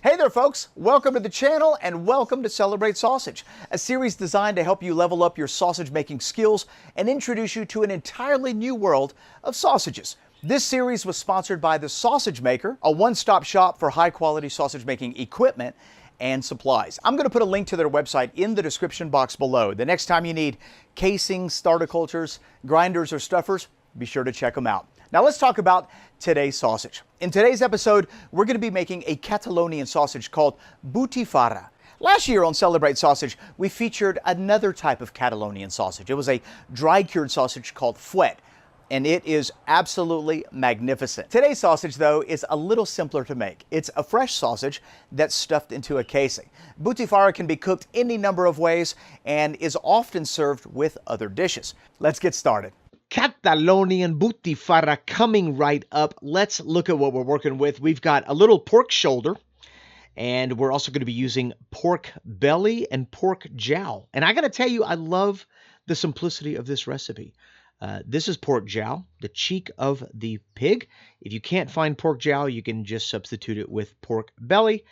Hey there folks, welcome to the channel and welcome to Celebrate Sausage, a series designed to help you level up your sausage making skills and introduce you to an entirely new world of sausages. This series was sponsored by The Sausage Maker, a one-stop shop for high-quality sausage making equipment and supplies. I'm going to put a link to their website in the description box below. The next time you need casings, starter cultures, grinders, or stuffers, be sure to check them out. Now let's talk about today's sausage. In today's episode, we're going to be making a Catalonian sausage called Butifarra. Last year on Celebrate Sausage, we featured another type of Catalonian sausage. It was a dry-cured sausage called fuet, and it is absolutely magnificent. Today's sausage, though, is a little simpler to make. It's a fresh sausage that's stuffed into a casing. Butifarra can be cooked any number of ways and is often served with other dishes. Let's get started. Catalonian Butifarra coming right up. Let's look at what we're working with. We've got a little pork shoulder, and we're also going to be using pork belly and pork jowl. And I got to tell you, I love the simplicity of this recipe. This is pork jowl, the cheek of the pig. If you can't find pork jowl, you can just substitute it with pork belly.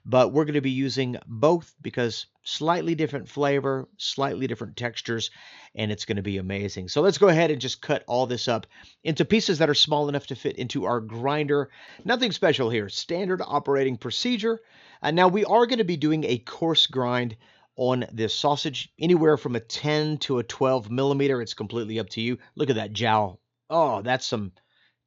But we're going to be using both because slightly different flavor, slightly different textures, and it's going to be amazing. So let's go ahead and just cut all this up into pieces that are small enough to fit into our grinder. Nothing special here, standard operating procedure. Now we are going to be doing a coarse grind on this sausage, anywhere from a 10 to a 12 millimeter. It's completely up to you. Look at that jowl. Oh, that's some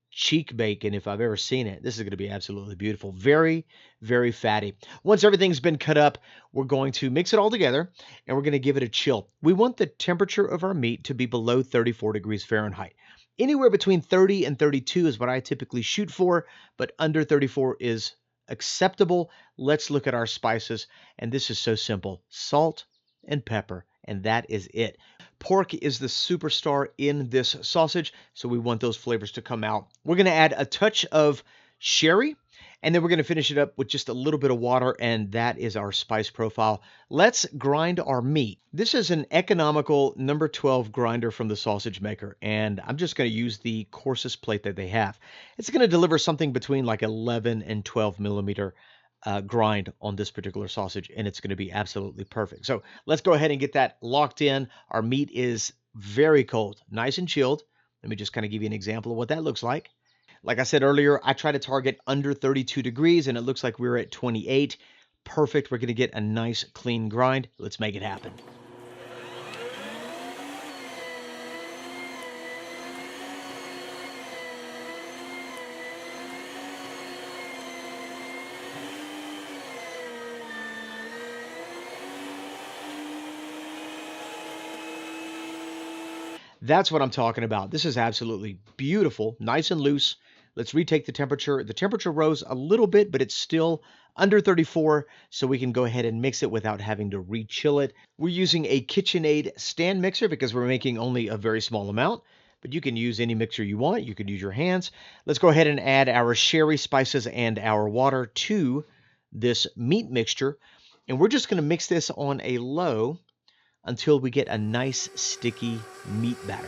cheek bacon if I've ever seen it. This is going to be absolutely beautiful. Very, very fatty. Once everything's been cut up, we're going to mix it all together and we're going to give it a chill. We want the temperature of our meat to be below 34 degrees Fahrenheit. Anywhere between 30 and 32 is what I typically shoot for, but under 34 is acceptable. Let's look at our spices, and this is so simple. Salt and pepper, and that is it. Pork is the superstar in this sausage, so we want those flavors to come out. We're going to add a touch of sherry, and then we're going to finish it up with just a little bit of water, and that is our spice profile. Let's grind our meat. This is an economical number 12 grinder from the Sausage Maker, and I'm just going to use the coarsest plate that they have. It's going to deliver something between like 11 and 12 millimeter grind on this particular sausage, and it's going to be absolutely perfect. So let's go ahead and get that locked in. Our meat is very cold, nice and chilled. Let me just kind of give you an example of what that looks like. Like I said earlier, I try to target under 32 degrees, and it looks like we're at 28. Perfect. We're going to get a nice clean grind. Let's make it happen. That's what I'm talking about. This is absolutely beautiful, nice and loose. Let's retake the temperature. The temperature rose a little bit, but it's still under 34, so we can go ahead and mix it without having to re-chill it. We're using a KitchenAid stand mixer because we're making only a very small amount, but you can use any mixer you want. You could use your hands. Let's go ahead and add our sherry, spices, and our water to this meat mixture, and we're just going to mix this on a low until we get a nice sticky meat batter.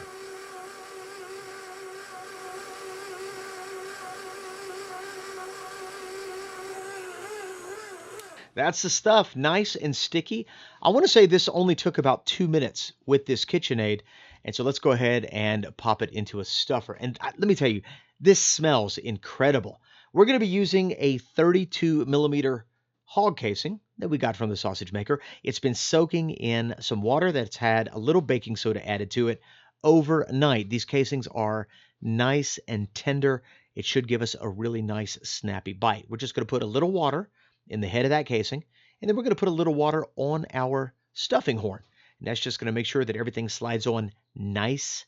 That's the stuff, nice and sticky. I want to say this only took about 2 minutes with this KitchenAid, and so let's go ahead and pop it into a stuffer. And let me tell you, this smells incredible. We're going to be using a 32 millimeter hog casing that we got from the Sausage Maker. It's been soaking in some water that's had a little baking soda added to it overnight. These casings are nice and tender. It should give us a really nice snappy bite. We're just going to put a little water in the head of that casing, and then we're going to put a little water on our stuffing horn. And that's just going to make sure that everything slides on nice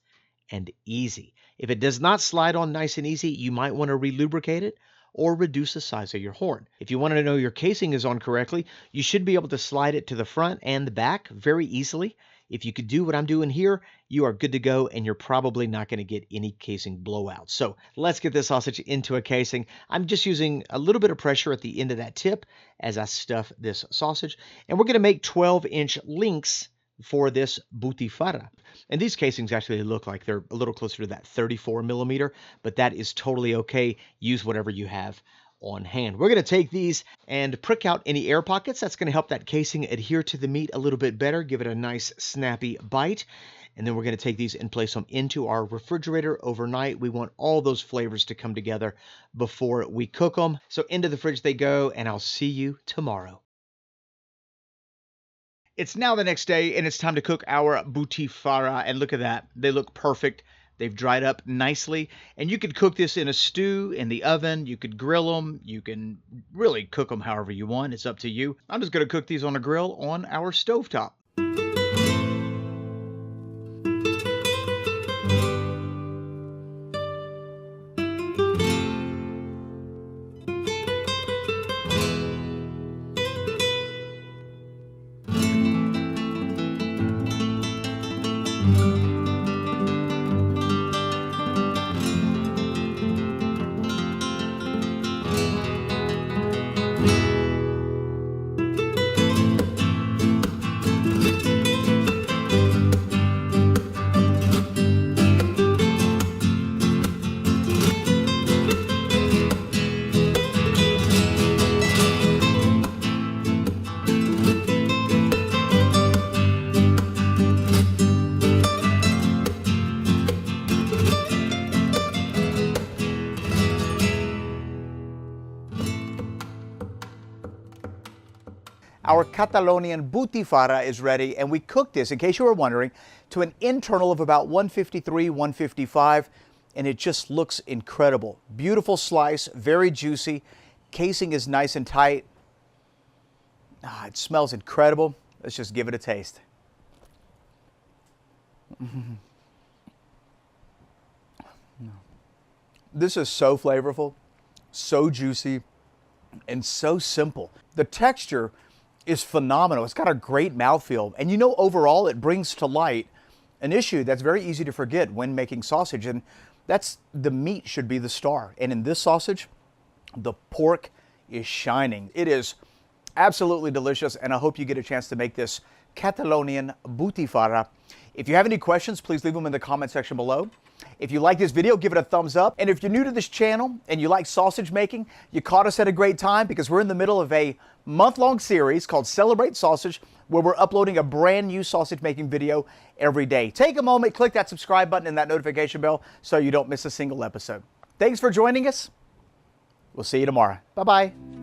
and easy. If it does not slide on nice and easy, you might want to re-lubricate it or reduce the size of your horn. If you want to know your casing is on correctly, you should be able to slide it to the front and the back very easily. If you could do what I'm doing here, you are good to go, and you're probably not going to get any casing blowouts. So let's get this sausage into a casing. I'm just using a little bit of pressure at the end of that tip as I stuff this sausage, and we're going to make 12-inch links for this Butifarra. And these casings actually look like they're a little closer to that 34 millimeter, but that is totally okay. Use whatever you have on hand. We're going to take these and prick out any air pockets. That's going to help that casing adhere to the meat a little bit better, give it a nice snappy bite. And then we're going to take these and place them into our refrigerator overnight. We want all those flavors to come together before we cook them. So into the fridge they go, and I'll see you tomorrow. It's now the next day, and it's time to cook our Butifarra. And look at that. They look perfect. They've dried up nicely. And you could cook this in a stew, in the oven. You could grill them. You can really cook them however you want. It's up to you. I'm just going to cook these on a grill on our stovetop. Our Catalonian Butifarra is ready, and we cooked this, in case you were wondering, to an internal of about 153, 155, and it just looks incredible. Beautiful slice, very juicy. Casing is nice and tight. It smells incredible. Let's just give it a taste. This is so flavorful, so juicy, and so simple. The texture is phenomenal. It's got a great mouthfeel. And you know, overall, it brings to light an issue that's very easy to forget when making sausage, and that's the meat should be the star. And in this sausage, the pork is shining. It is absolutely delicious, and I hope you get a chance to make this Catalonian Butifarra. If you have any questions, please leave them in the comment section below. If you like this video, give it a thumbs up. And if you're new to this channel and you like sausage making, you caught us at a great time, because we're in the middle of a month-long series called Celebrate Sausage, where we're uploading a brand new sausage making video every day. Take a moment, click that subscribe button and that notification bell so you don't miss a single episode. Thanks for joining us. We'll see you tomorrow. Bye-bye.